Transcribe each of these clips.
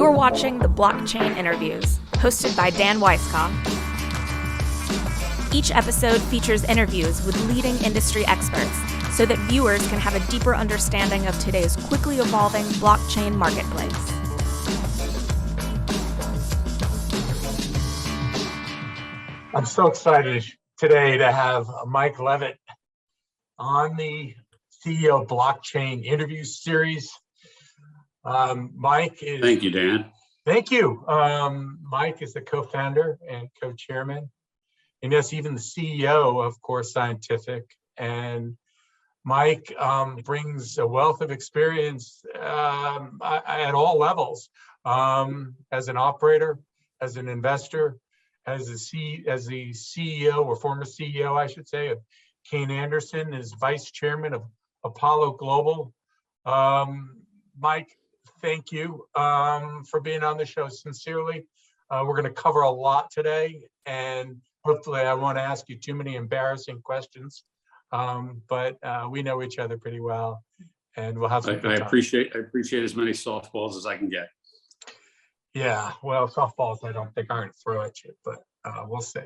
You're watching the Blockchain Interviews, hosted by Dan Weiskopf. Each episode features interviews with leading industry experts so that viewers can have a deeper understanding of today's quickly evolving blockchain marketplace. I'm so excited today to have Mike Levitt on the CEO Blockchain Interview Series. Mike is... Thank you, Dan. Thank you. Mike is the co-founder and co-chairman, and yes, even the CEO of Core Scientific. And Mike brings a wealth of experience at all levels, as an operator, as an investor, as the CEO or former CEO, I should say, of Kane Anderson, as vice chairman of Apollo Global. Mike, thank you for being on the show. Sincerely, we're going to cover a lot today, and hopefully I won't ask you too many embarrassing questions, but we know each other pretty well, and we'll have some good time. I appreciate as many softballs as I can get. Yeah, well, softballs I don't think I'm going to throw at you, but we'll see.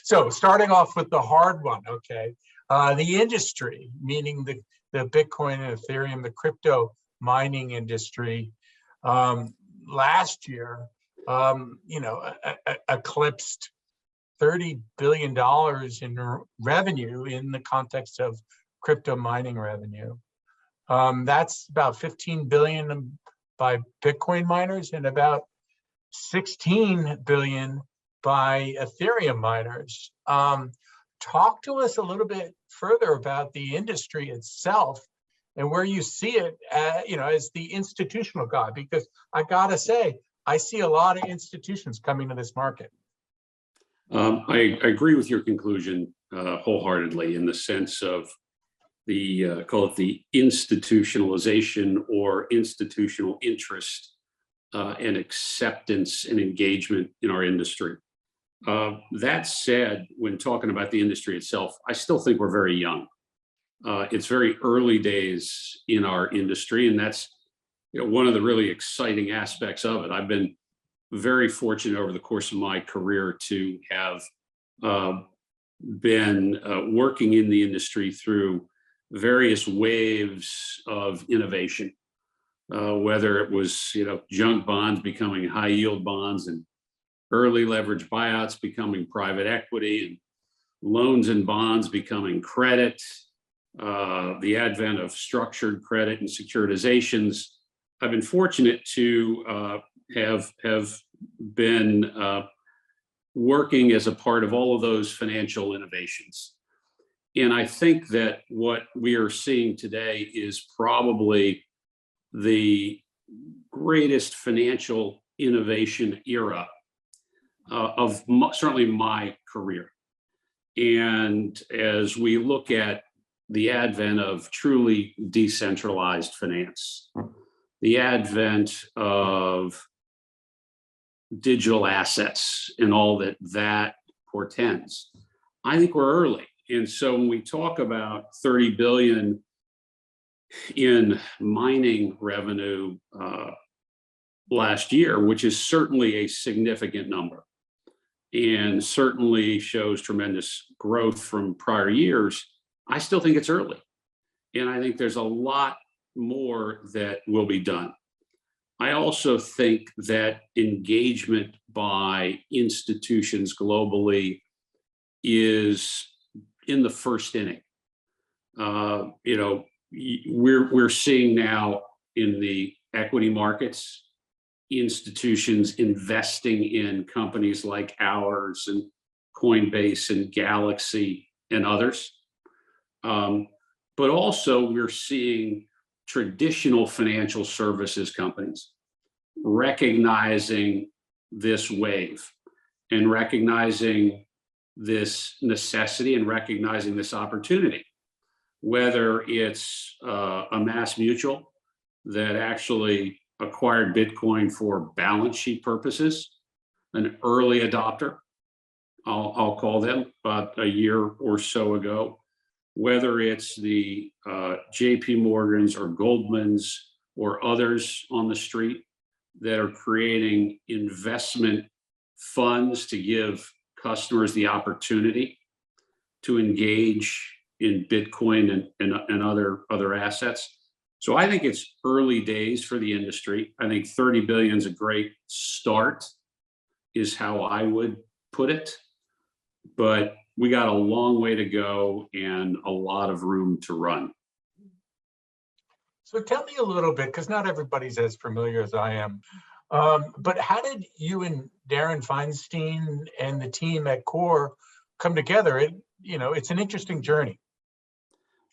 So starting off with the hard one, okay? The industry, meaning the Bitcoin and Ethereum, the crypto mining industry, last year, eclipsed $30 billion in revenue in the context of crypto mining revenue. That's about 15 billion by Bitcoin miners and about 16 billion by Ethereum miners. Talk to us a little bit further about the industry itself and where you see it, as the institutional guy, because I gotta say, I see a lot of institutions coming to this market. I agree with your conclusion wholeheartedly, in the sense of call it the institutionalization or institutional interest and acceptance and engagement in our industry. That said, when talking about the industry itself, I still think we're very young. It's very early days in our industry, and that's one of the really exciting aspects of it. I've been very fortunate over the course of my career to have been working in the industry through various waves of innovation, whether it was junk bonds becoming high yield bonds, and early leverage buyouts becoming private equity, and loans and bonds becoming credit, the advent of structured credit and securitizations. I've been fortunate to have been working as a part of all of those financial innovations. And I think that what we are seeing today is probably the greatest financial innovation era of certainly my career. And as we look at the advent of truly decentralized finance, the advent of digital assets and all that portends, I think we're early. And so when we talk about 30 billion in mining revenue last year, which is certainly a significant number and certainly shows tremendous growth from prior years, I still think it's early. And I think there's a lot more that will be done. I also think that engagement by institutions globally is in the first inning. We're seeing now in the equity markets, institutions investing in companies like ours and Coinbase and Galaxy and others. But also we're seeing traditional financial services companies recognizing this wave and recognizing this necessity and recognizing this opportunity, whether it's a Mass Mutual that actually acquired Bitcoin for balance sheet purposes, an early adopter, I'll call them, about a year or so ago, whether it's the JP Morgans or Goldmans or others on the street that are creating investment funds to give customers the opportunity to engage in Bitcoin and other assets. So I think it's early days for the industry. I think 30 billion is a great start, is how I would put it. But we got a long way to go and a lot of room to run. So tell me a little bit, because not everybody's as familiar as I am. But how did you and Darren Feinstein and the team at Core come together? It's an interesting journey.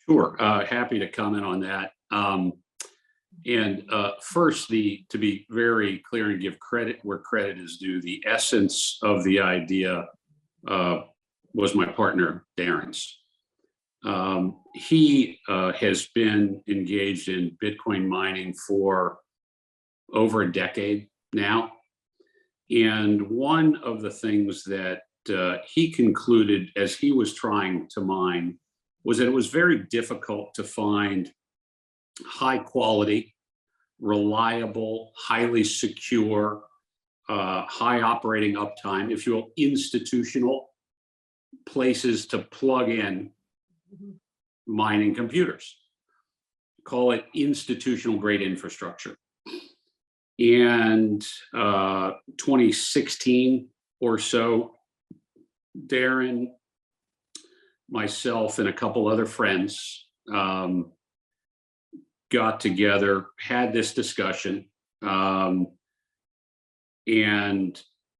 Sure, happy to comment on that. First, to be very clear and give credit where credit is due, the essence of the idea was my partner, Darren's. He has been engaged in Bitcoin mining for over a decade now. And one of the things that he concluded as he was trying to mine was that it was very difficult to find high quality, reliable, highly secure, high operating uptime, if you will, institutional places to plug in mining computers. Call it institutional grade infrastructure. And 2016 or so, Darren, myself, and a couple other friends got together, had this discussion, and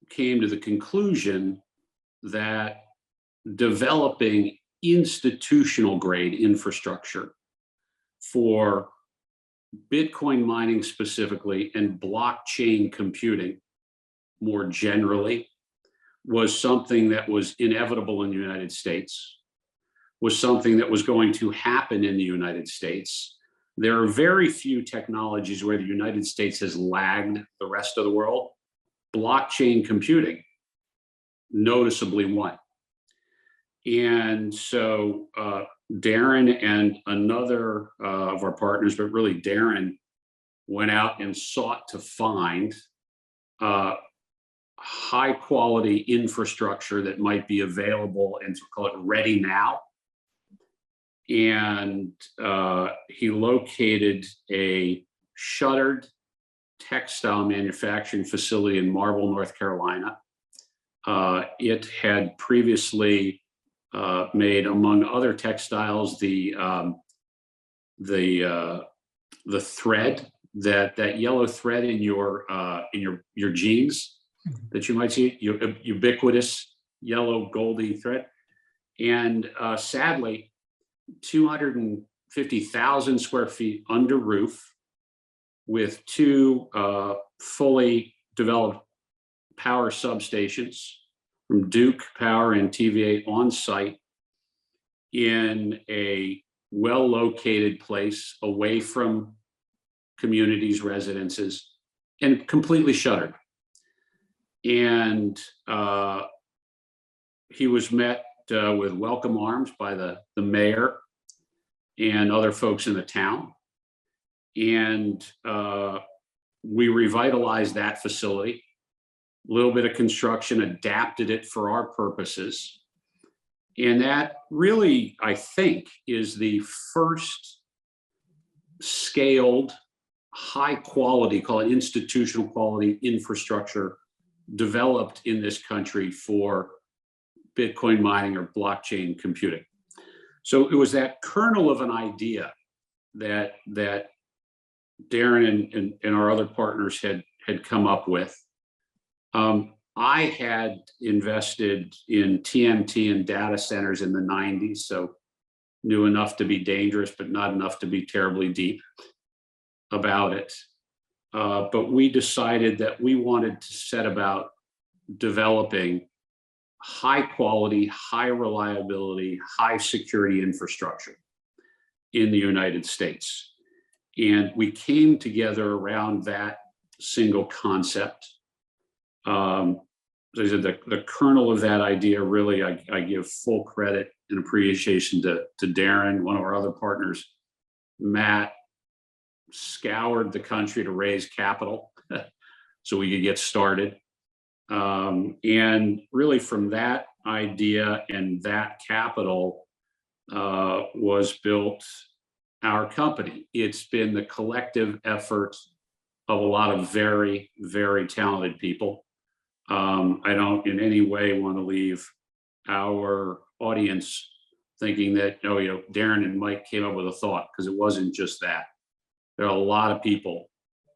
came to the conclusion that developing institutional grade infrastructure for Bitcoin mining specifically and blockchain computing more generally was something that was inevitable in the United States, was something that was going to happen in the United States. There are very few technologies where the United States has lagged the rest of the world. Blockchain computing, noticeably one. And so Darren and another of our partners, but really Darren, went out and sought to find high quality infrastructure that might be available and to call it ready now. And he located a shuttered textile manufacturing facility in Marble, North Carolina. It had previously made, among other textiles, the thread, that yellow thread in your jeans that you might see, ubiquitous yellow goldy thread. And sadly, 250,000 square feet under roof with two fully developed power substations from Duke Power and TVA on site in a well-located place away from communities, residences, and completely shuttered. And he was met with welcome arms by the mayor and other folks in the town. And we revitalized that facility, a little bit of construction, adapted it for our purposes. And that really, I think, is the first scaled, high quality, call it institutional quality infrastructure developed in this country for Bitcoin mining or blockchain computing. So it was that kernel of an idea that Darren and our other partners had come up with. I had invested in TMT and data centers in the 90s, so knew enough to be dangerous, but not enough to be terribly deep about it. But we decided that we wanted to set about developing high quality, high reliability, high security infrastructure in the United States. And we came together around that single concept. As I said, the kernel of that idea, really, I give full credit and appreciation to Darren. One of our other partners, Matt, scoured the country to raise capital so we could get started. And really from that idea and that capital was built our company. It's been the collective effort of a lot of very, very talented people. I don't in any way want to leave our audience thinking that, oh, Darren and Mike came up with a thought, because it wasn't just that. There are a lot of people.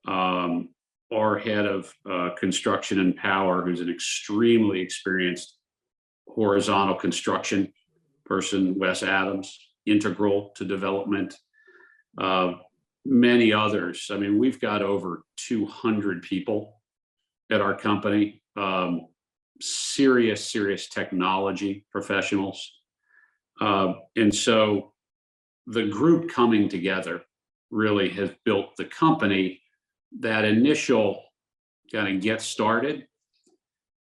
Our head of construction and power, who's an extremely experienced horizontal construction person, Wes Adams, integral to development. Many others. I mean, we've got over 200 people at our company, serious technology professionals. And so the group coming together really has built the company. That initial kind of get started,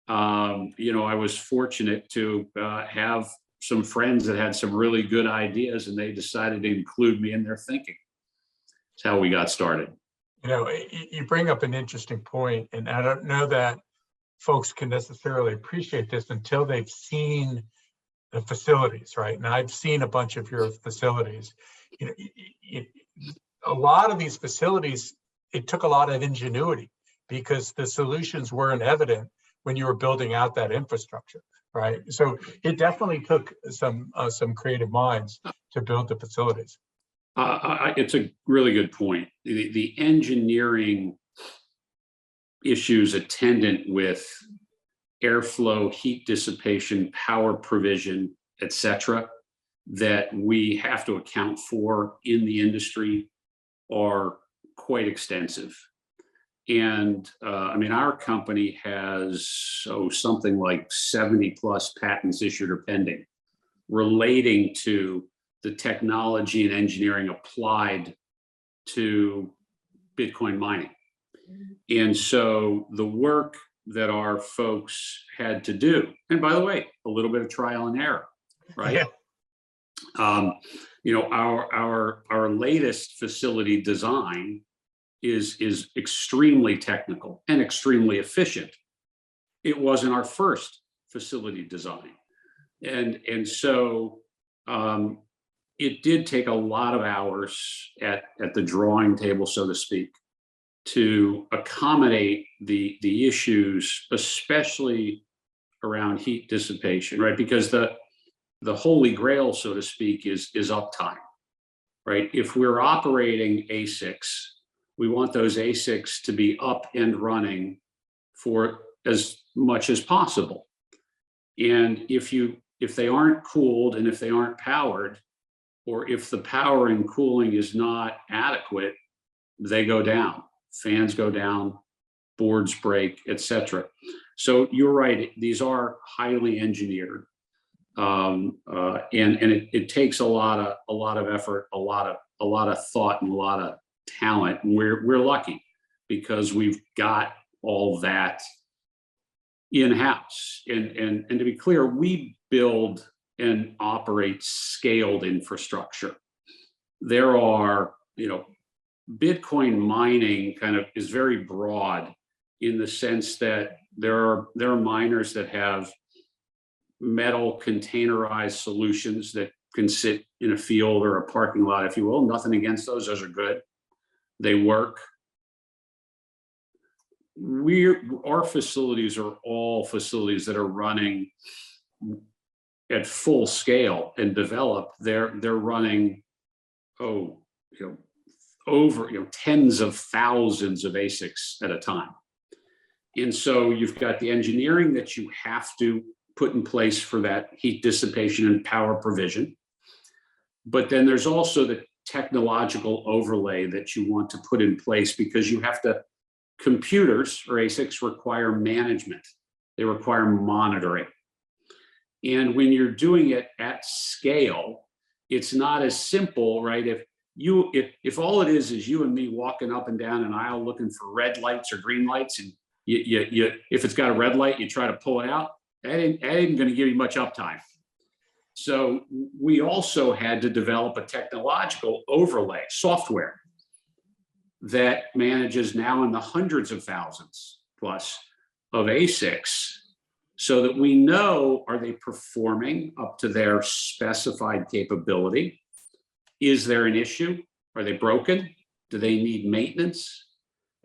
I was fortunate to have some friends that had some really good ideas, and they decided to include me in their thinking. That's how we got started. You bring up an interesting point, and I don't know that folks can necessarily appreciate this until they've seen the facilities, right? And I've seen a bunch of your facilities. A lot of these facilities, it took a lot of ingenuity because the solutions weren't evident when you were building out that infrastructure, right? So it definitely took some creative minds to build the facilities. It's a really good point. The engineering issues attendant with airflow, heat dissipation, power provision, et cetera, that we have to account for in the industry are quite extensive. And our company has something like 70 plus patents issued or pending relating to the technology and engineering applied to Bitcoin mining. And so the work that our folks had to do, and by the way, a little bit of trial and error, right? Yeah. Our latest facility design is extremely technical and extremely efficient. It wasn't our first facility design. And so it did take a lot of hours at the drawing table, so to speak, to accommodate the issues, especially around heat dissipation, right? Because the holy grail, so to speak, is uptime, right? If we're operating ASICs, we want those ASICs to be up and running for as much as possible. And if they aren't cooled and if they aren't powered, or if the power and cooling is not adequate, they go down. Fans go down, boards break, et cetera. So you're right; these are highly engineered, and it takes a lot of effort, a lot of thought, and a lot of talent. And we're lucky because we've got all that in-house. And to be clear, we build and operate scaled infrastructure. There are, Bitcoin mining kind of is very broad in the sense that there are miners that have metal containerized solutions that can sit in a field or a parking lot, if you will. Nothing against those are good. They work. Our facilities are all facilities that are running at full scale and developed. They're running, over tens of thousands of ASICs at a time. And so you've got the engineering that you have to put in place for that heat dissipation and power provision. But then there's also the technological overlay that you want to put in place, because you have to, computers or ASICs require management. They require monitoring. And when you're doing it at scale, it's not as simple, right? If all it is you and me walking up and down an aisle looking for red lights or green lights, and if it's got a red light, you try to pull it out, that ain't going to give you much uptime. So we also had to develop a technological overlay software that manages now in the hundreds of thousands plus of ASICs so that we know, are they performing up to their specified capability? Is there an issue? Are they broken? Do they need maintenance,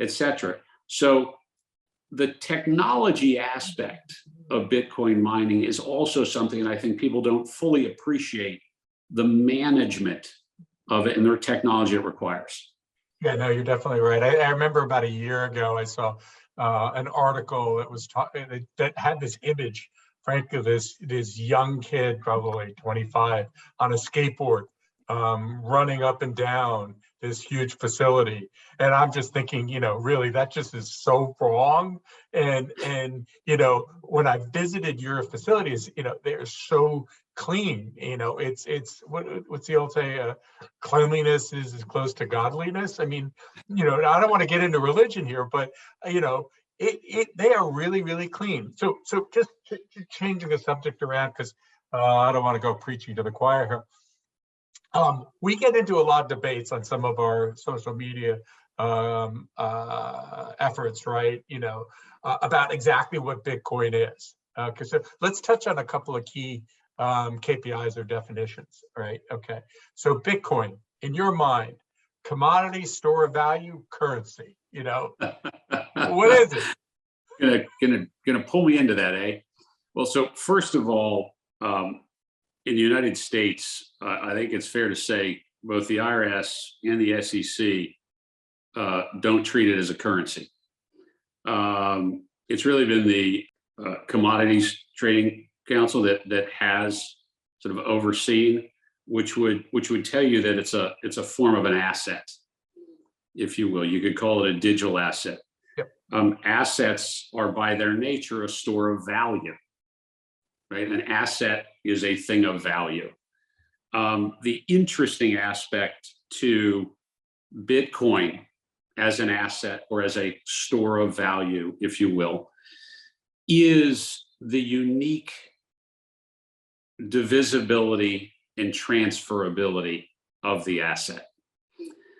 etc.? So the technology aspect of Bitcoin mining is also something that I think people don't fully appreciate, the management of it and their technology it requires. Yeah, no, you're definitely right. I remember about a year ago, I saw an article that was that had this image, frankly, this young kid, probably 25, on a skateboard, running up and down this huge facility. And I'm just thinking, really, that just is so wrong. And when I visited your facilities, they're so clean. It's what's the old say? Cleanliness is as close to godliness. I mean, I don't want to get into religion here, but they are really, really clean. So just changing the subject around, because I don't want to go preaching to the choir here. We get into a lot of debates on some of our social media efforts, right? About exactly what Bitcoin is. So let's touch on a couple of key KPIs or definitions, right? Okay. So Bitcoin, in your mind, commodity, store of value, currency. What is it? Gonna pull me into that, eh? Well, so first of all, in the United States, I think it's fair to say both the IRS and the SEC don't treat it as a currency. It's really been the Commodities Trading Council that has sort of overseen, which would tell you that it's a form of an asset, if you will. You could call it a digital asset. Yep. Assets are by their nature a store of value. Right? An asset is a thing of value. The interesting aspect to Bitcoin as an asset or as a store of value, if you will, is the unique divisibility and transferability of the asset.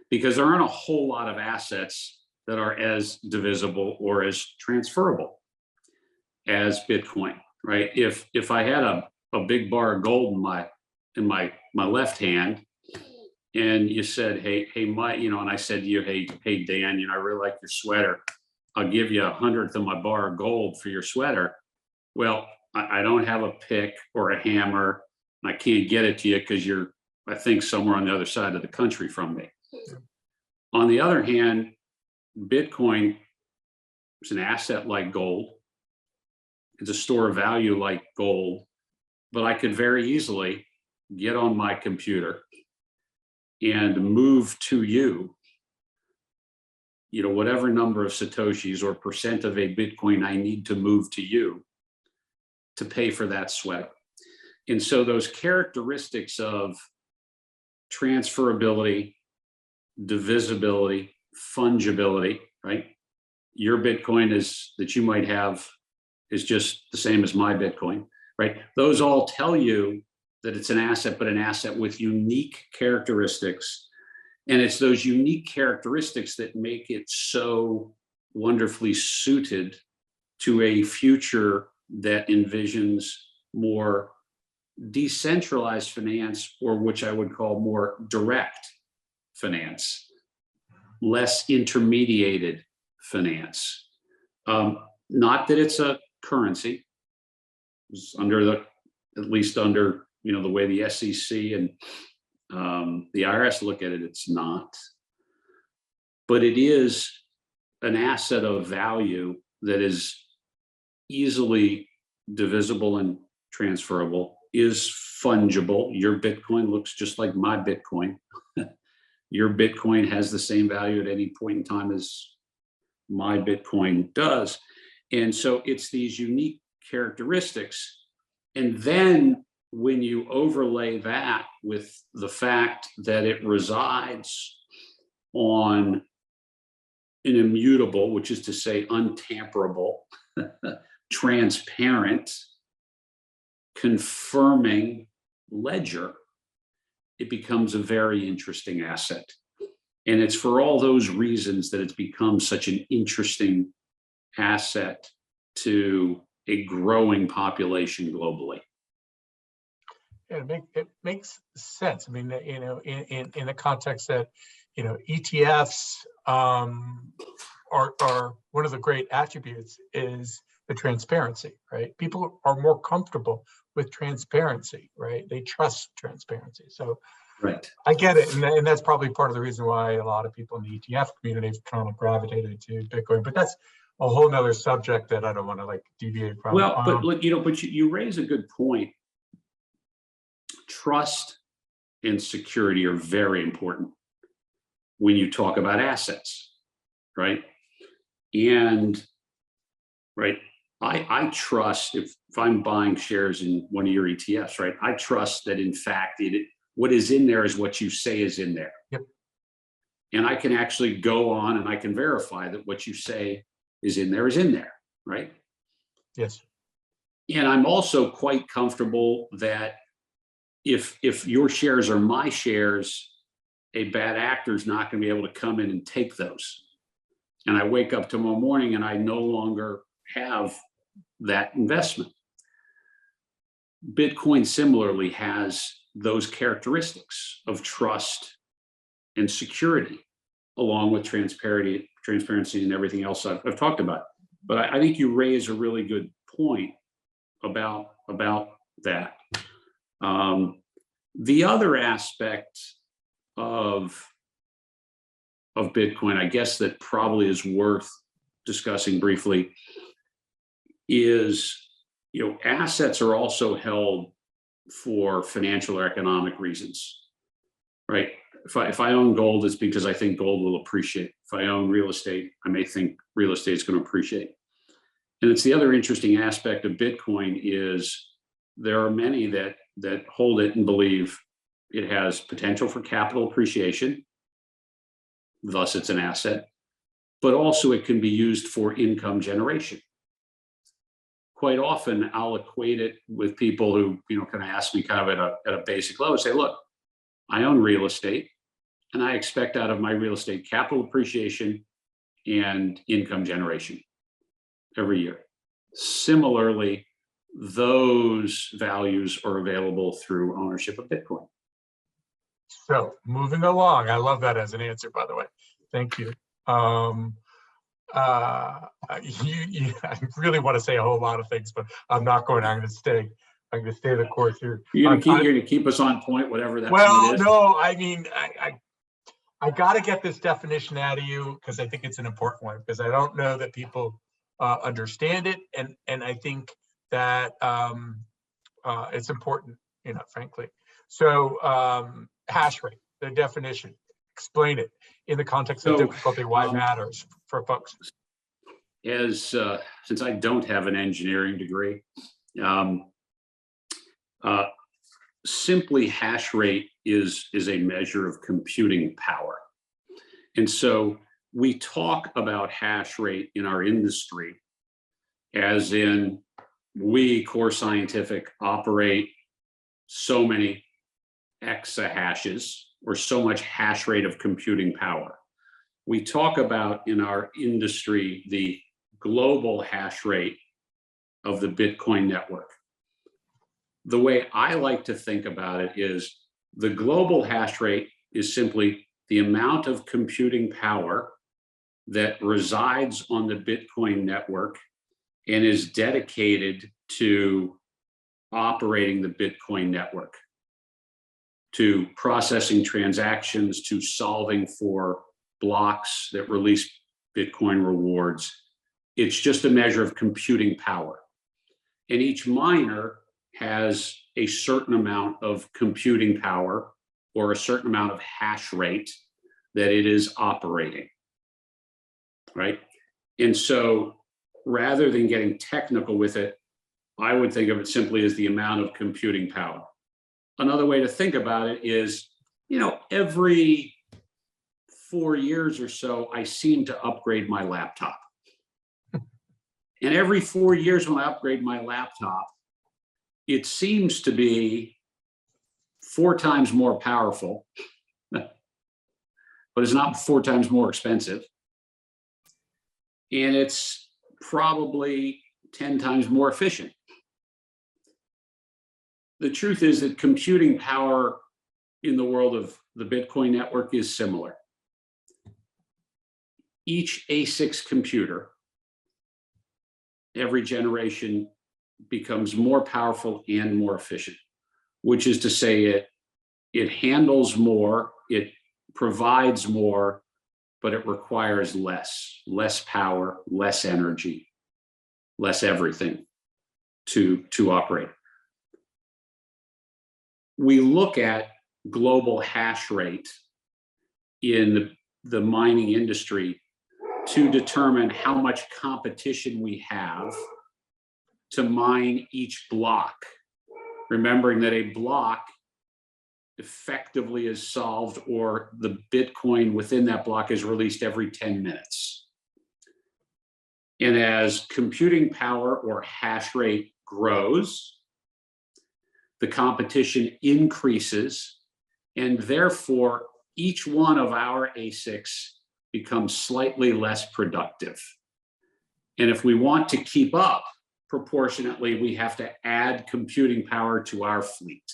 Because there aren't a whole lot of assets that are as divisible or as transferable as Bitcoin. Right. If I had a big bar of gold in my left hand, and you said, hey, Mike, and I said to you, hey, Dan, I really like your sweater. I'll give you 1/100th of my bar of gold for your sweater. Well, I don't have a pick or a hammer. And I can't get it to you because you're, I think, somewhere on the other side of the country from me. On the other hand, Bitcoin is an asset like gold. It's a store of value like gold, but I could very easily get on my computer and move to you, whatever number of Satoshis or percent of a Bitcoin I need to move to you to pay for that sweater. And so those characteristics of transferability, divisibility, fungibility, right? Your Bitcoin that you might have is just the same as my Bitcoin, right? Those all tell you that it's an asset, but an asset with unique characteristics. And it's those unique characteristics that make it so wonderfully suited to a future that envisions more decentralized finance, or which I would call more direct finance, less intermediated finance. Not that it's a currency. It's at least under the way the SEC and the IRS look at it, it's not. But it is an asset of value that is easily divisible and transferable, is fungible. Your Bitcoin looks just like my Bitcoin. Your Bitcoin has the same value at any point in time as my Bitcoin does. And so it's these unique characteristics. And then when you overlay that with the fact that it resides on an immutable, which is to say untamperable, transparent, confirming ledger, it becomes a very interesting asset. And it's for all those reasons that it's become such an interesting asset to a growing population globally. It makes sense. I mean, you know, in the context that, you know, ETFs are one of the great attributes is the transparency, right? People are more comfortable with transparency, right? They trust transparency. So Right. I get it. And that's probably part of the reason why a lot of people in the ETF community have kind of gravitated to Bitcoin, but that's a whole nother subject that I don't want to like deviate from. Well, but look, you know, but you raise a good point. Trust and security are very important when you talk about assets, right? And right, I trust if I'm buying shares in one of your ETFs, right? I trust that in fact what is in there is what you say is in there. Yep. And I can actually go on and I can verify that what you say is in there, right? Yes. And I'm also quite comfortable that if your shares are my shares, a bad actor is not going to be able to come in and take those. And I wake up tomorrow morning and I no longer have that investment. Bitcoin similarly has those characteristics of trust and security, along with transparency and everything else I've talked about. But I think you raise a really good point about that. The other aspect of Bitcoin, I guess, that probably is worth discussing briefly is, you know, assets are also held for financial or economic reasons, right? If I own gold, it's because I think gold will appreciate. If I own real estate, I may think real estate is going to appreciate. And it's the other interesting aspect of Bitcoin is there are many that hold it and believe it has potential for capital appreciation, thus it's an asset, but also it can be used for income generation. Quite often I'll equate it with people who, you know, kind of ask me kind of at a basic level, say, look, I own real estate and I expect out of my real estate capital appreciation and income generation every year. Similarly, those values are available through ownership of Bitcoin. So moving along, I love that as an answer, by the way. Thank you. I really want to say a whole lot of things, but I'm not going. I'm going to stay the course here. You're going to keep us on point, whatever that well, is. No, I mean, I got to get this definition out of you because I think it's an important one, because I don't know that people understand it, and I think that it's important, you know, frankly. So hash rate, the definition, explain it in the context of difficulty, why it matters for folks. Since I don't have an engineering degree, simply hash rate is a measure of computing power. And so we talk about hash rate in our industry as in we, Core Scientific, operate so many exahashes or so much hash rate of computing power. We talk about in our industry the global hash rate of the Bitcoin network. The way I like to think about it is the global hash rate is simply the amount of computing power that resides on the Bitcoin network and is dedicated to operating the Bitcoin network, to processing transactions, to solving for blocks that release Bitcoin rewards. It's just a measure of computing power. And each miner has a certain amount of computing power or a certain amount of hash rate that it is operating, right? And so rather than getting technical with it, I would think of it simply as the amount of computing power. Another way to think about it is, you know, every 4 years or so, I seem to upgrade my laptop. And every 4 years when I upgrade my laptop, it seems to be 4 times more powerful, but it's not 4 times more expensive. And it's probably 10 times more efficient. The truth is that computing power in the world of the Bitcoin network is similar. Each A6 computer, every generation, becomes more powerful and more efficient, which is to say it handles more, it provides more, but it requires less power, less energy, less everything to operate. We look at global hash rate in the mining industry to determine how much competition we have to mine each block, remembering that a block effectively is solved, or the Bitcoin within that block is released every 10 minutes. And as computing power or hash rate grows, the competition increases, and therefore each one of our ASICs becomes slightly less productive. And if we want to keep up proportionately, we have to add computing power to our fleet.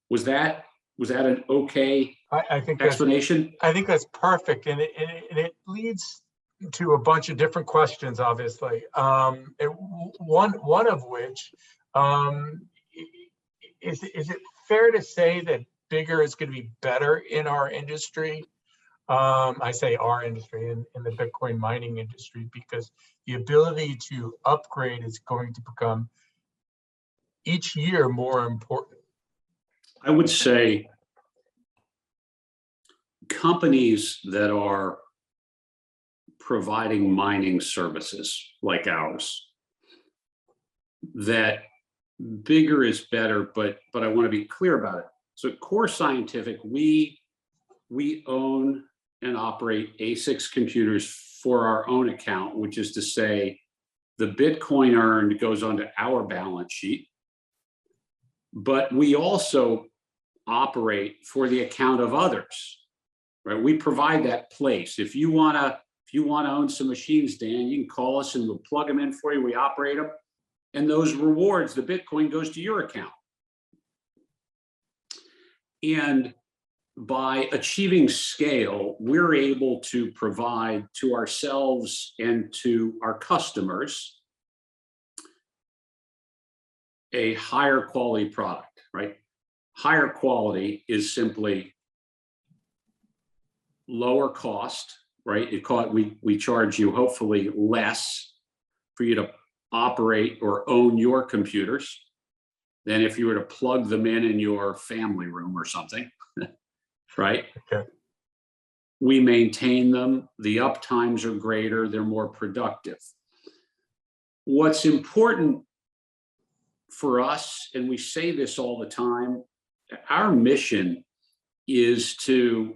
Was that an okay I think explanation? I think that's perfect, and it leads to a bunch of different questions, obviously. One of which is it fair to say that bigger is going to be better in our industry? I say our industry, in the Bitcoin mining industry, because the ability to upgrade is going to become each year more important. I would say companies that are providing mining services like ours, that bigger is better, but I want to be clear about it. So at Core Scientific, we own and operate A6 computers for our own account, which is to say the Bitcoin earned goes onto our balance sheet, but we also operate for the account of others, right? We provide that place. If you want to own some machines, Dan, you can call us and we'll plug them in for you. We operate them, and those rewards, the Bitcoin goes to your account. And by achieving scale, we're able to provide to ourselves and to our customers a higher quality product, right? Higher quality is simply lower cost, right? We charge you hopefully less for you to operate or own your computers than if you were to plug them in your family room or something, right? Okay. We maintain them, the uptimes are greater, they're more productive. What's important for us, and we say this all the time, our mission is to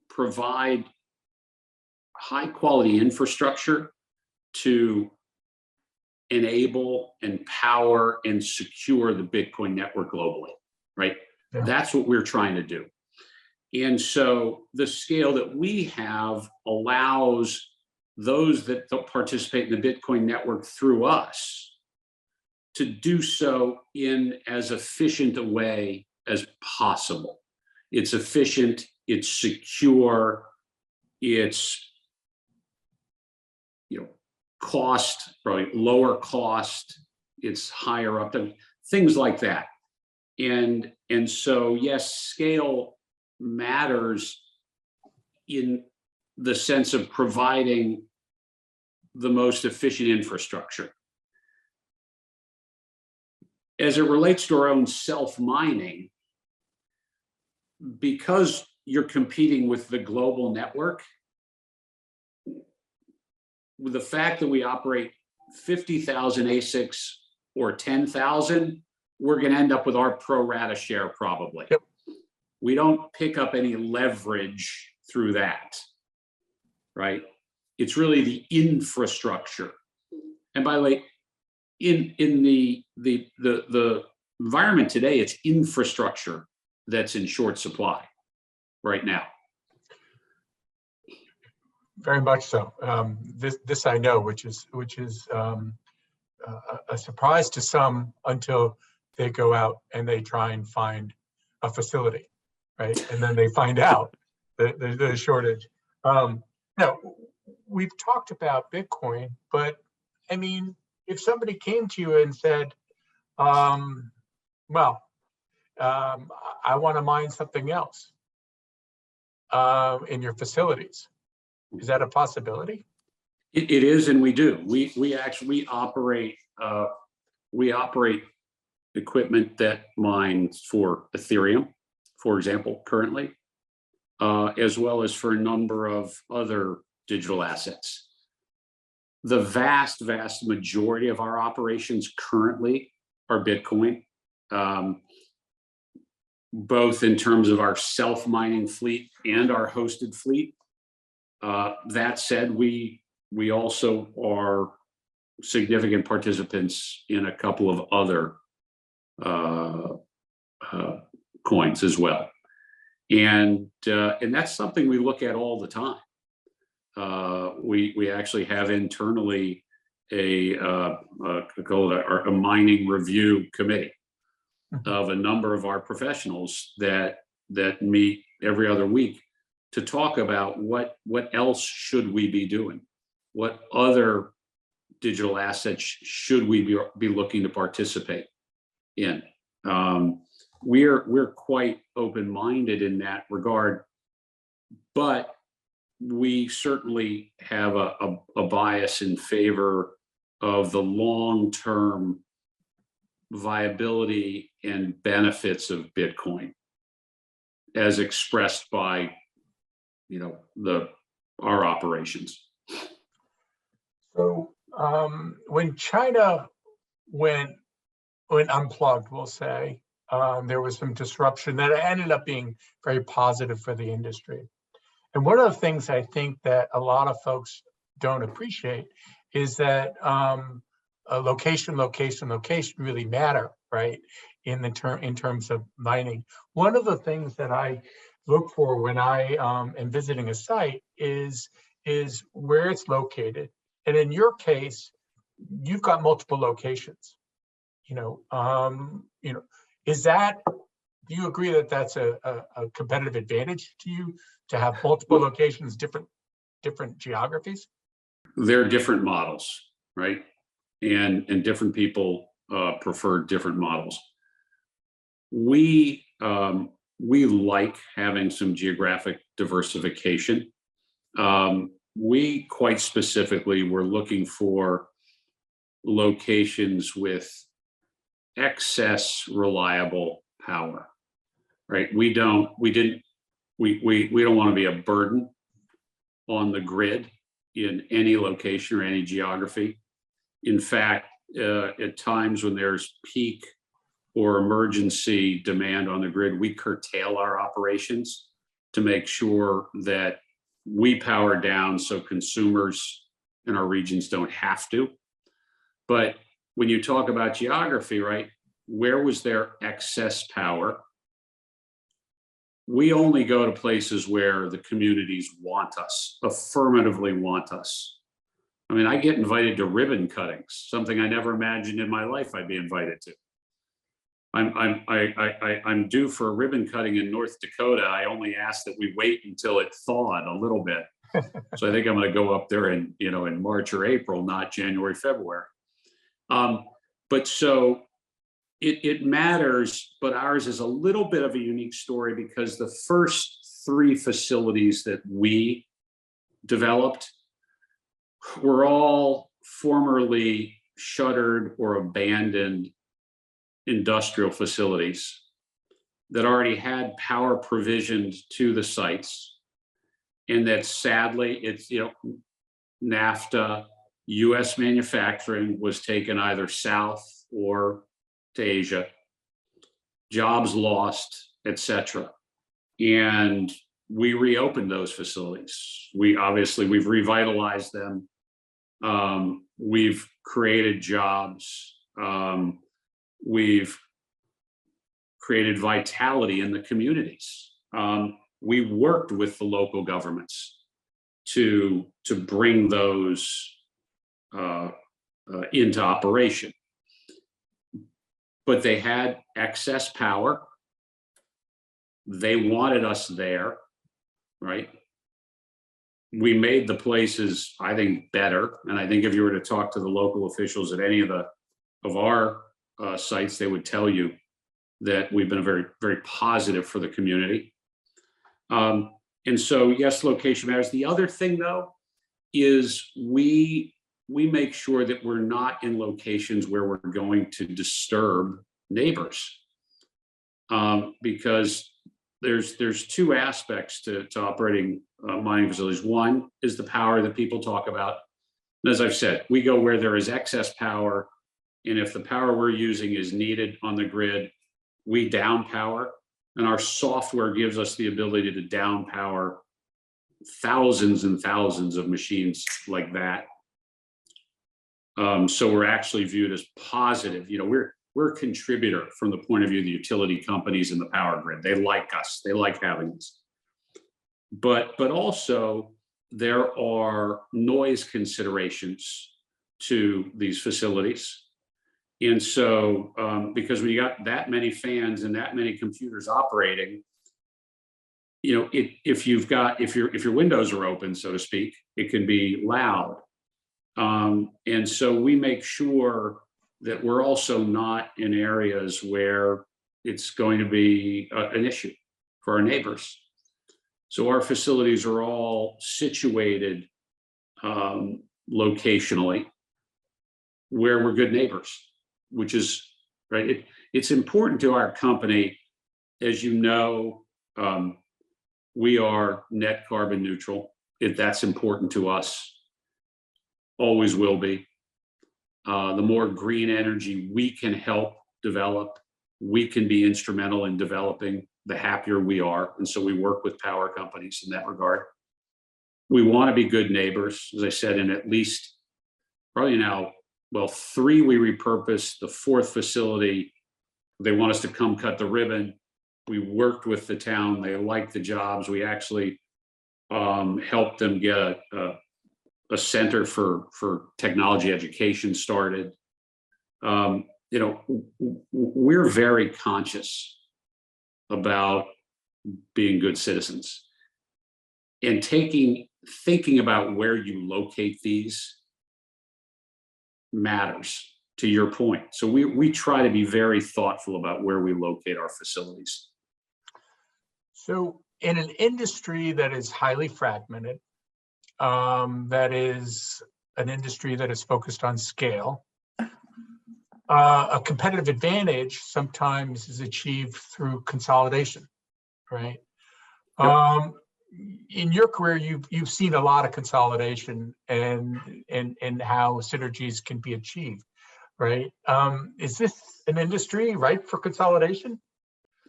provide high quality infrastructure to enable, empower, and secure the Bitcoin network globally, right? Yeah. That's what we're trying to do. And so the scale that we have allows those that participate in the Bitcoin network through us to do so in as efficient a way as possible. It's efficient, it's secure, it's cost, probably lower cost, it's higher up, and things like that. And so yes, scale matters in the sense of providing the most efficient infrastructure. As it relates to our own self-mining, because you're competing with the global network, with the fact that we operate 50,000 ASICs or 10,000, we're going to end up with our pro rata share probably. Yep. We don't pick up any leverage through that, right? It's really the infrastructure. And by the way, in the environment today, it's infrastructure that's in short supply right now. Very much so. This I know, which is a surprise to some until they go out and they try and find a facility, right? And then they find out that there's a shortage. Now, we've talked about Bitcoin, but I mean, if somebody came to you and said, well, I want to mine something else in your facilities, is that a possibility? It is, and we do. We actually operate equipment that mines for Ethereum, for example, currently, as well as for a number of other digital assets. The vast majority of our operations currently are Bitcoin, both in terms of our self-mining fleet and our hosted fleet. That said, we also are significant participants in a couple of other coins as well, and that's something we look at all the time. We actually have internally a mining review committee of a number of our professionals that meet every other week to talk about what else should we be doing, what other digital assets should we be looking to participate in. We're quite open-minded in that regard, but we certainly have a bias in favor of the long-term viability and benefits of Bitcoin as expressed by, our operations. So when China went unplugged, we'll say, there was some disruption that ended up being very positive for the industry. And one of the things I think that a lot of folks don't appreciate is that location really matter, right? In terms of mining. One of the things that I look for when I am visiting a site is where it's located. And in your case, you've got multiple locations. Is that? Do you agree that that's a competitive advantage to you to have multiple locations, different geographies? They're different models, right? And different people prefer different models. We like having some geographic diversification. We quite specifically were looking for locations with excess reliable power, right? We don't want to be a burden on the grid in any location or any geography. In fact, at times when there's peak or emergency demand on the grid, we curtail our operations to make sure that we power down so consumers in our regions don't have to. But when you talk about geography, right, where was there excess power? We only go to places where the communities want us, affirmatively want us. I mean, I get invited to ribbon cuttings, something I never imagined in my life I'd be invited to. I'm due for a ribbon cutting in North Dakota. I only ask that we wait until it thawed a little bit. So I think I'm going to go up there in March or April, not January, February. But so it matters, but ours is a little bit of a unique story because the first 3 facilities that we developed were all formerly shuttered or abandoned industrial facilities that already had power provisioned to the sites, and that sadly it's NAFTA, US manufacturing was taken either south or to Asia, jobs lost, etc. And we reopened those facilities. We've revitalized them. We've created jobs. We've created vitality in the communities. We worked with the local governments to bring those into operation. But they had excess power. They wanted us there, right? We made the places, I think, better. And I think if you were to talk to the local officials at any of our sites, they would tell you that we've been very, very positive for the community. And so, yes, location matters. The other thing, though, is we make sure that we're not in locations where we're going to disturb neighbors, because there's two aspects to operating mining facilities. One is the power that people talk about. And as I've said, we go where there is excess power, and if the power we're using is needed on the grid, we down power, and our software gives us the ability to down power thousands and thousands of machines like that. So we're actually viewed as positive. You know, we're a contributor from the point of view of the utility companies and the power grid. They like us. They like having us. But also there are noise considerations to these facilities. And so, because when you got that many fans and that many computers operating, you know, if your windows are open, so to speak, it can be loud. And so we make sure that we're also not in areas where it's going to be an issue for our neighbors. So our facilities are all situated locationally where we're good neighbors, which is right. It's important to our company, as you know. We are net carbon neutral. That's important to us. Always will be. The more green energy we can help develop, we can be instrumental in developing, the happier we are. And so we work with power companies in that regard. We want to be good neighbors, as I said, in at least probably now, well, 3 we repurposed. The 4th facility, they want us to come cut the ribbon. We worked with the town. They liked the jobs. We actually helped them get a center for technology education started. You know, we're very conscious about being good citizens, and thinking about where you locate these matters, to your point. So we try to be very thoughtful about where we locate our facilities. So in an industry that is highly fragmented, that is an industry that is focused on scale, a competitive advantage sometimes is achieved through consolidation, right? Yep. In your career, you've seen a lot of consolidation and how synergies can be achieved, right? Is this an industry ripe for consolidation?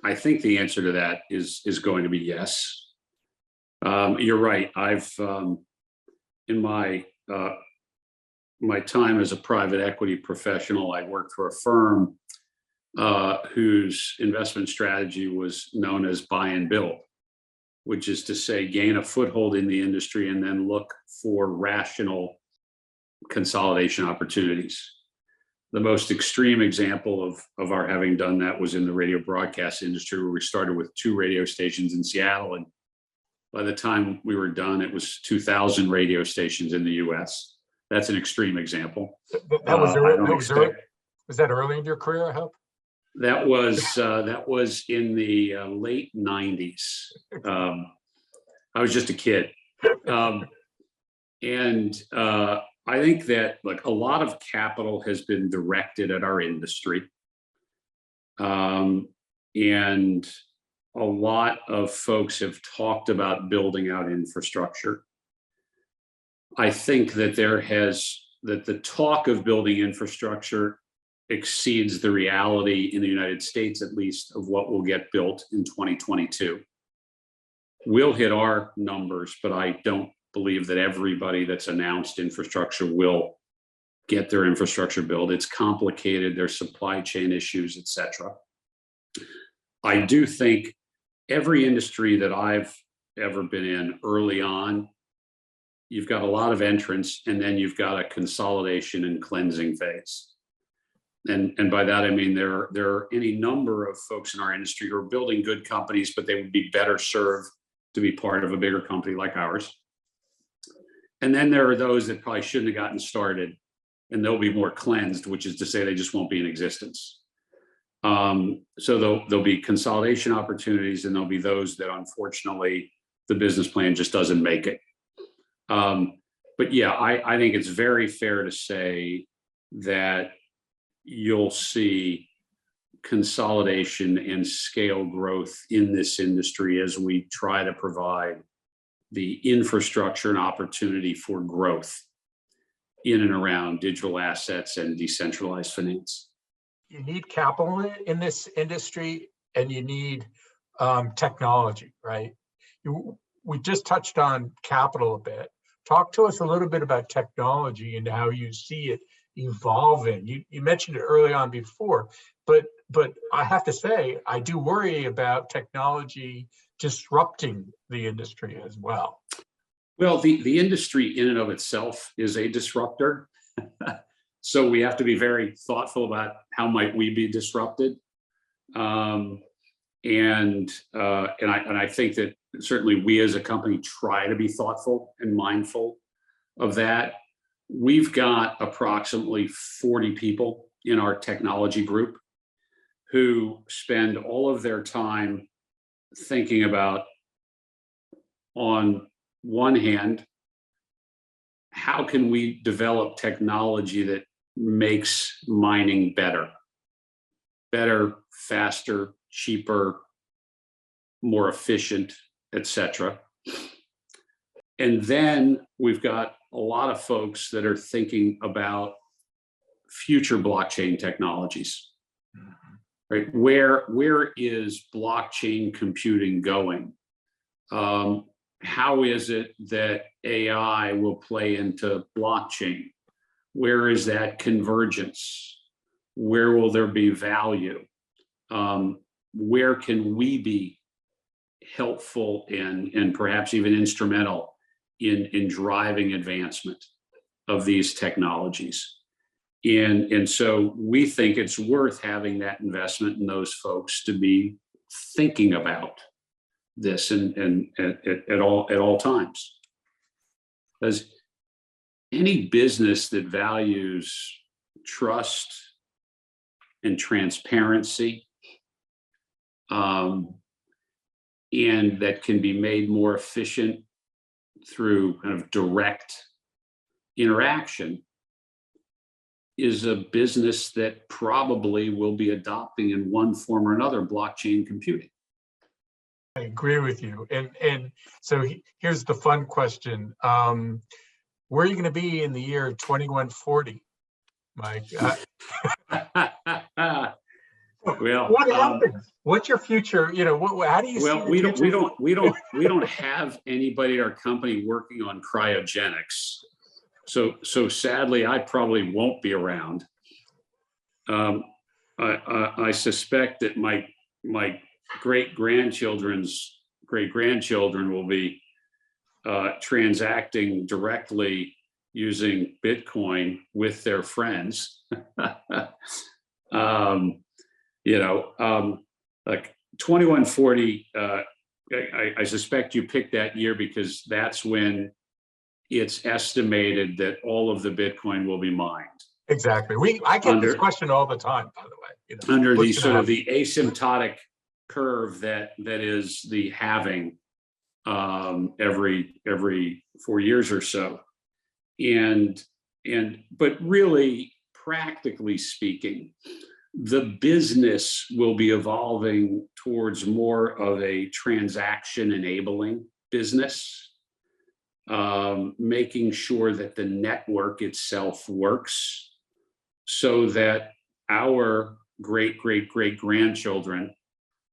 I think the answer to that is going to be yes. You're right. I've in my time as a private equity professional, I worked for a firm whose investment strategy was known as buy and build, which is to say gain a foothold in the industry and then look for rational consolidation opportunities. The most extreme example of our having done that was in the radio broadcast industry, where we started with 2 radio stations in Seattle. And by the time we were done, it was 2,000 radio stations in the US. That's an extreme example. That was early. Was that early in your career, I hope? That was in the late 90s. I was just a kid. And I think that like a lot of capital has been directed at our industry. And a lot of folks have talked about building out infrastructure. I think that the talk of building infrastructure exceeds the reality in the United States, at least, of what will get built in 2022. We'll hit our numbers, but I don't believe that everybody that's announced infrastructure will get their infrastructure built. It's complicated. There's supply chain issues, et cetera. I do think every industry that I've ever been in early on you've got a lot of entrants, and then you've got a consolidation and cleansing phase. And by that, I mean, there are any number of folks in our industry who are building good companies, but they would be better served to be part of a bigger company like ours. And then there are those that probably shouldn't have gotten started, and they'll be more cleansed, which is to say they just won't be in existence. So there'll be consolidation opportunities, and there'll be those that unfortunately the business plan just doesn't make it. But yeah, I think it's very fair to say that you'll see consolidation and scale growth in this industry as we try to provide the infrastructure and opportunity for growth in and around digital assets and decentralized finance. You need capital in this industry, and you need technology, right? We just touched on capital a bit. Talk to us a little bit about technology and how you see it evolving. You mentioned it early on before, but I have to say, I do worry about technology disrupting the industry as well. Well, the industry in and of itself is a disruptor. So we have to be very thoughtful about how might we be disrupted. And I think that certainly we as a company try to be thoughtful and mindful of that. We've got approximately 40 people in our technology group who spend all of their time thinking about, on one hand, how can we develop technology that makes mining better, faster, cheaper, more efficient, etc. And then we've got a lot of folks that are thinking about future blockchain technologies, right? Where is blockchain computing going? How is it that AI will play into blockchain? Where is that convergence? Where will there be value? Where can we be helpful and perhaps even instrumental in driving advancement of these technologies? And so we think it's worth having that investment in those folks to be thinking about this and at all times. Because any business that values trust and transparency, and that can be made more efficient through kind of direct interaction, is a business that probably will be adopting in one form or another blockchain computing. I agree with you. And so here's the fun question. Where are you going to be in the year 2140, Mike? Well, what happens? What's your future? How do you well, see the future? we don't have anybody at our company working on cryogenics. So sadly, I probably won't be around. I suspect that my great-grandchildren's great-grandchildren will be transacting directly using Bitcoin with their friends. Like 2140, I suspect you picked that year because that's when it's estimated that all of the Bitcoin will be mined. Exactly. I get this question all the time, by the way. Under the sort of the asymptotic curve that is the halving every 4 years or so. But really, practically speaking, the business will be evolving towards more of a transaction enabling business, making sure that the network itself works so that our great-grandchildren,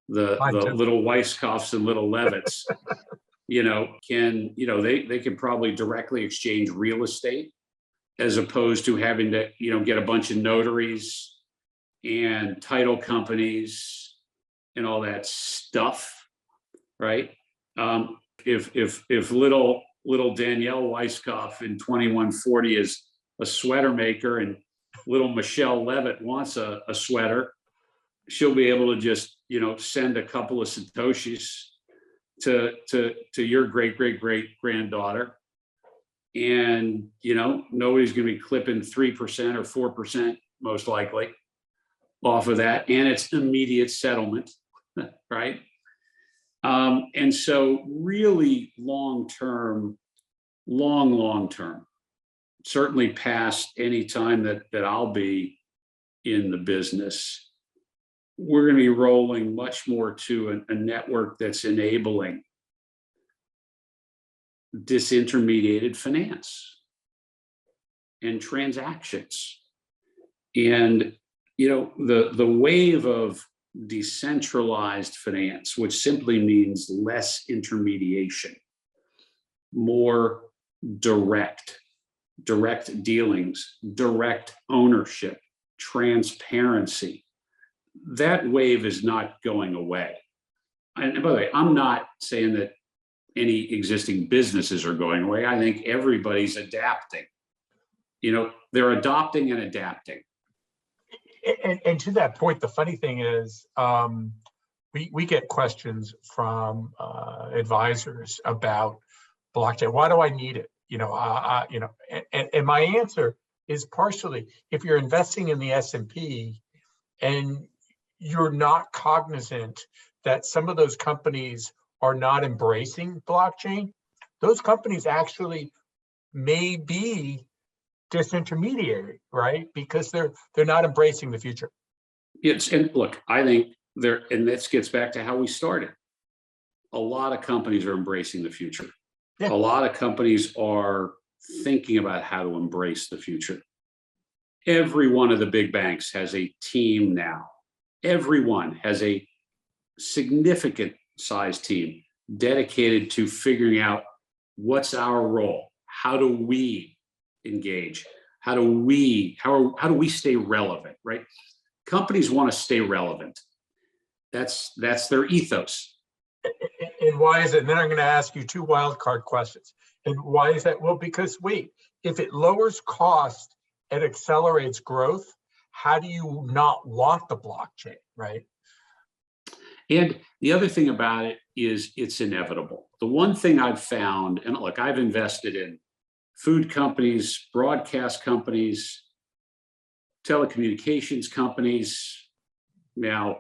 the little Weiskopfs and little Levitts, they can probably directly exchange real estate as opposed to having to, get a bunch of notaries and title companies and all that stuff, right? If little little Danielle Weiskopf in 2140 is a sweater maker, and little Michelle Levitt wants a sweater, she'll be able to just, send a couple of Satoshis to your great granddaughter. And, nobody's going to be clipping 3% or 4%, most likely, off of that. And it's immediate settlement, right? And so really long term, certainly past any time that I'll be in the business, we're going to be rolling much more to a network that's enabling disintermediated finance and transactions. And, the wave of decentralized finance, which simply means less intermediation, more direct dealings, direct ownership, transparency. That wave is not going away. And by the way, I'm not saying that any existing businesses are going away. I think everybody's adapting. They're adopting and adapting. And to that point, the funny thing is, we get questions from advisors about blockchain. Why do I need it? And my answer is partially, if you're investing in the S&P and you're not cognizant that some of those companies are not embracing blockchain, those companies actually may be disintermediary, right? Because they're not embracing the future. And look, I think and this gets back to how we started. A lot of companies are embracing the future. Yeah. A lot of companies are thinking about how to embrace the future. Every one of the big banks has a team now. Everyone has a significant size team dedicated to figuring out what's our role. How do we engage? How do we stay relevant, right? Companies want to stay relevant. That's their ethos. And why is it? And then I'm going to ask you two wild card questions. And why is that? Well, because if it lowers cost and accelerates growth, how do you not want the blockchain, right? And the other thing about it is it's inevitable. The one thing I've found, and look, I've invested in food companies, broadcast companies, telecommunications companies, now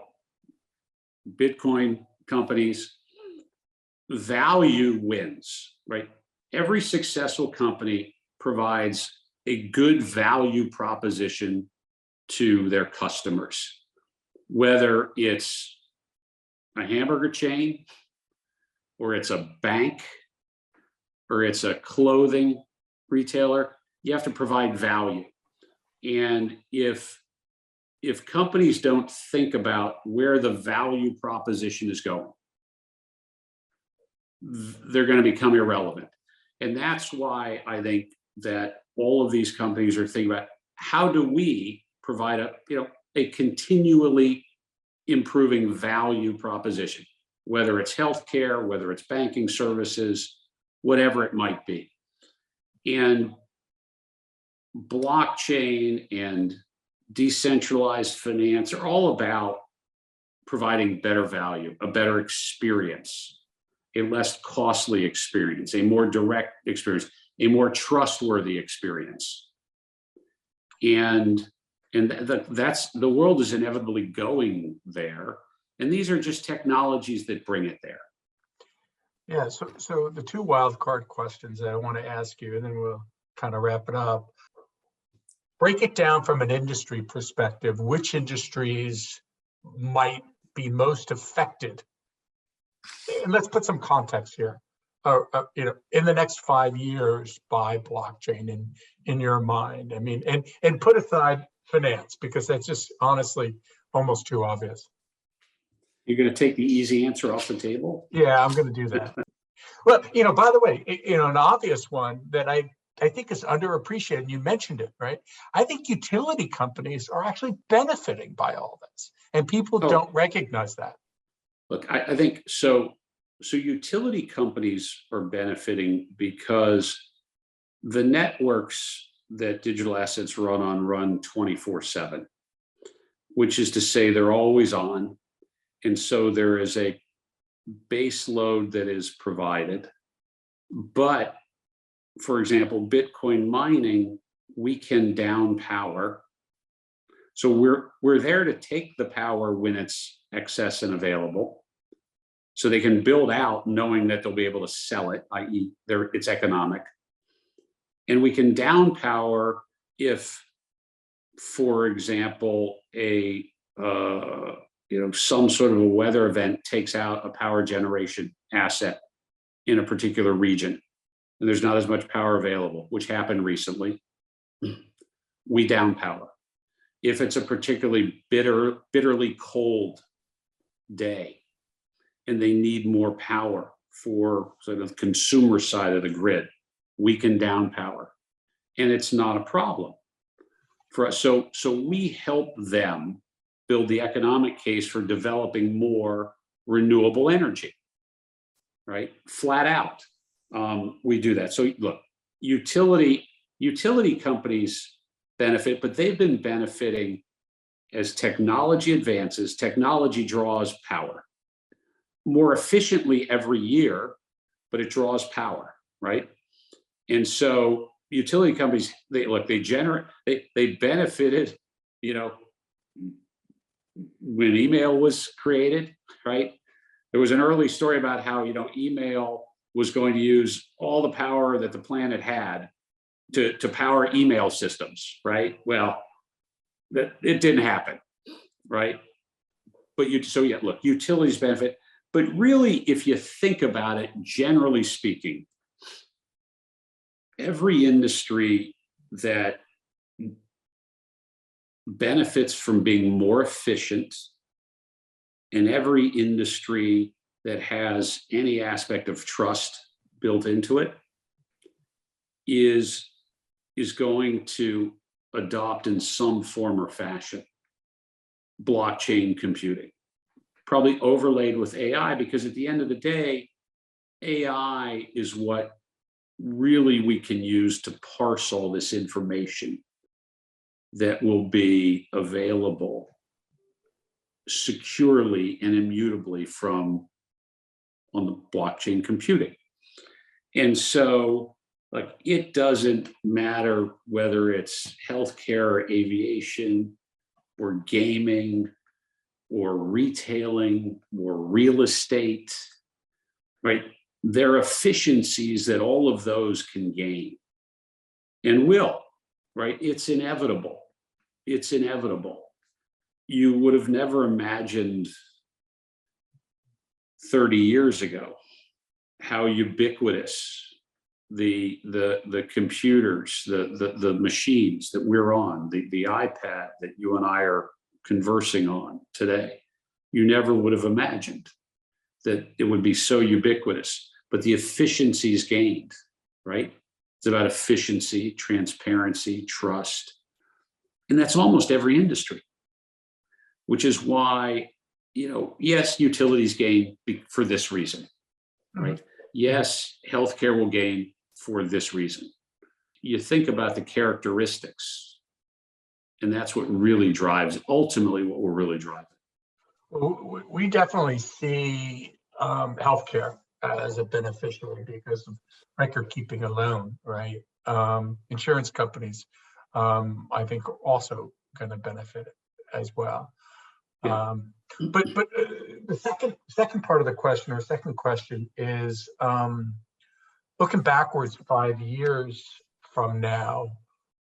Bitcoin companies. Value wins, right? Every successful company provides a good value proposition to their customers, whether it's a hamburger chain, or it's a bank, or it's a clothing retailer. You have to provide value. And if companies don't think about where the value proposition is going, they're going to become irrelevant. And that's why I think that all of these companies are thinking about how do we provide a continually improving value proposition, whether it's healthcare, whether it's banking services, whatever it might be. And blockchain and decentralized finance are all about providing better value, a better experience, a less costly experience, a more direct experience, a more trustworthy experience. And that's the world is inevitably going there. And these are just technologies that bring it there. Yeah, so the two wild card questions that I want to ask you, and then we'll kind of wrap it up. Break it down from an industry perspective. Which industries might be most affected? And let's put some context here. In the next 5 years by blockchain in your mind. I mean, and put aside finance, because that's just honestly almost too obvious. You're going to take the easy answer off the table? Yeah, I'm going to do that. Well, by the way, an obvious one that I think is underappreciated, and you mentioned it, right? I think utility companies are actually benefiting by all this, and people don't recognize that. Look, I think so. so utility companies are benefiting because the networks that digital assets run on run 24/7, which is to say they're always on. And so there is a base load that is provided. But for example, Bitcoin mining, we can down power. So we're there to take the power when it's excess and available. So they can build out knowing that they'll be able to sell it, i.e. it's economic. And we can down power if, for example, some sort of a weather event takes out a power generation asset in a particular region, and there's not as much power available, which happened recently. We down power. If it's a particularly bitterly cold day, and they need more power for sort of the consumer side of the grid, we can down power, and it's not a problem for us. So we help them build the economic case for developing more renewable energy, right? Flat out, we do that. So look, utility companies benefit, but they've been benefiting as technology advances. Technology draws power more efficiently every year, but it draws power, right? And so utility companies, they benefited, when email was created, right? There was an early story about how, email was going to use all the power that the planet had to power email systems, right? Well, it didn't happen, right? But utilities benefit. But really, if you think about it, generally speaking, every industry that benefits from being more efficient, and every industry that has any aspect of trust built into it is going to adopt in some form or fashion blockchain computing, probably overlaid with AI, because at the end of the day, AI is what really we can use to parse all this information that will be available securely and immutably on the blockchain computing. And so, it doesn't matter whether it's healthcare or aviation or gaming or retailing or real estate, right? There are efficiencies that all of those can gain and will, right? It's inevitable. It's inevitable. You would have never imagined 30 years ago how ubiquitous the computers, the machines that we're on, the iPad that you and I are conversing on today. You never would have imagined that it would be so ubiquitous, but the efficiencies gained, right? It's about efficiency, transparency, trust. And that's almost every industry, which is why, yes, utilities gain for this reason, right? Yes, healthcare will gain for this reason. You think about the characteristics, and that's what really drives, ultimately what will really drive it. We definitely see healthcare as a beneficiary because of record keeping alone, right? Insurance companies, I think, are also going to benefit as well. Yeah. But the second part of the question, or second question, is looking backwards 5 years from now.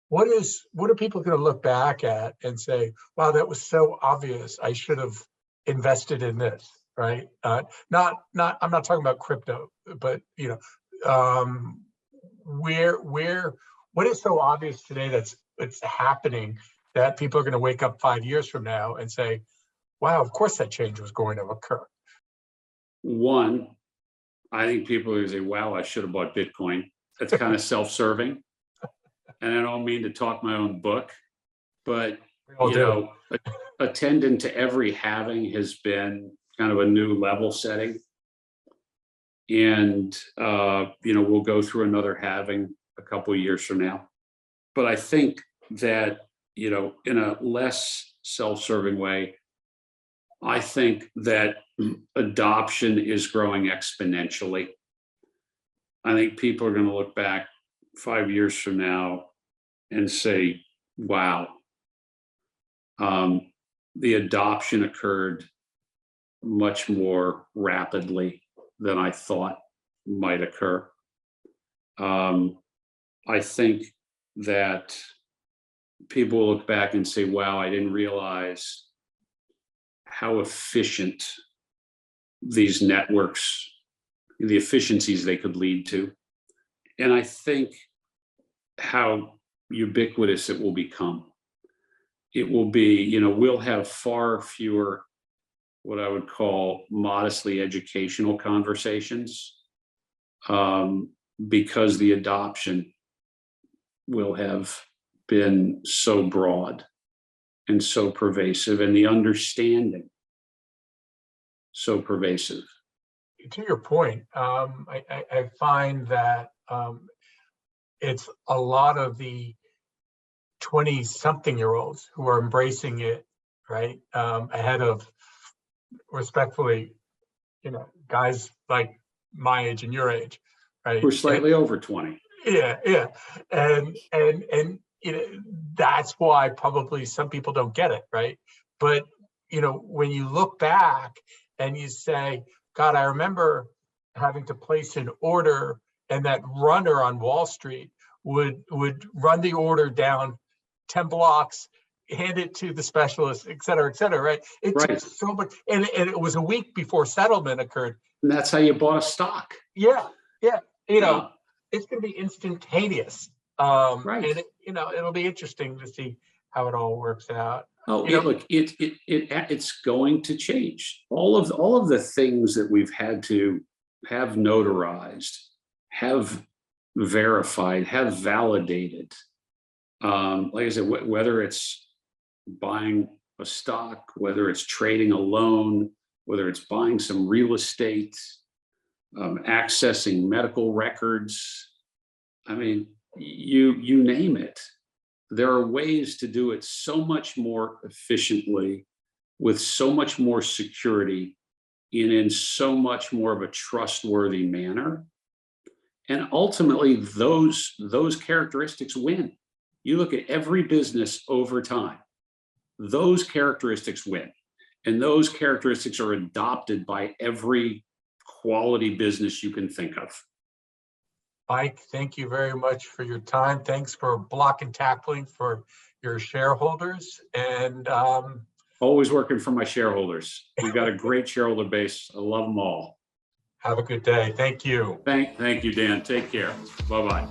What are people going to look back at and say, "Wow, that was so obvious. I should have invested in this." Right? I'm not talking about crypto, but what is so obvious today that's happening that people are going to wake up 5 years from now and say, "Wow, of course that change was going to occur." One, I think people are going to say, "Wow, I should have bought Bitcoin." That's kind of self-serving. And I don't mean to talk my own book, but attendant to every halving has been kind of a new level setting. And, we'll go through another halving a couple of years from now. But I think that, in a less self-serving way, I think that adoption is growing exponentially. I think people are going to look back 5 years from now and say, wow, the adoption occurred much more rapidly than I thought might occur. I think that people will look back and say, wow, I didn't realize how efficient these networks, the efficiencies they could lead to. And I think how ubiquitous it will become. It will be, we'll have far fewer what I would call modestly educational conversations, because the adoption will have been so broad and so pervasive, and the understanding so pervasive. To your point, I find that it's a lot of the 20-something-year-olds who are embracing it, right? Ahead of, respectfully, guys like my age and your age, right? We're slightly over 20. Yeah. And that's why probably some people don't get it, right? But, when you look back and you say, God, I remember having to place an order, and that runner on Wall Street would run the order down 10 blocks, hand it to the specialist, et cetera, right? It Right. took so much, and it was a week before settlement occurred. And that's how you bought a stock. Yeah. Yeah. It's going to be instantaneous. Right. And it'll be interesting to see how it all works out. Oh, look, it's going to change. All of the things that we've had to have notarized, have verified, have validated. Like I said, whether it's buying a stock, whether it's trading a loan, whether it's buying some real estate, accessing medical records. I mean, you name it. There are ways to do it so much more efficiently, with so much more security, and in so much more of a trustworthy manner. And ultimately, those characteristics win. You look at every business over time, those characteristics win. And those characteristics are adopted by every quality business you can think of. Mike, thank you very much for your time. Thanks for block and tackling for your shareholders. And always working for my shareholders. We've got a great shareholder base. I love them all. Have a good day. Thank you. Thank you, Dan. Take care. Bye-bye.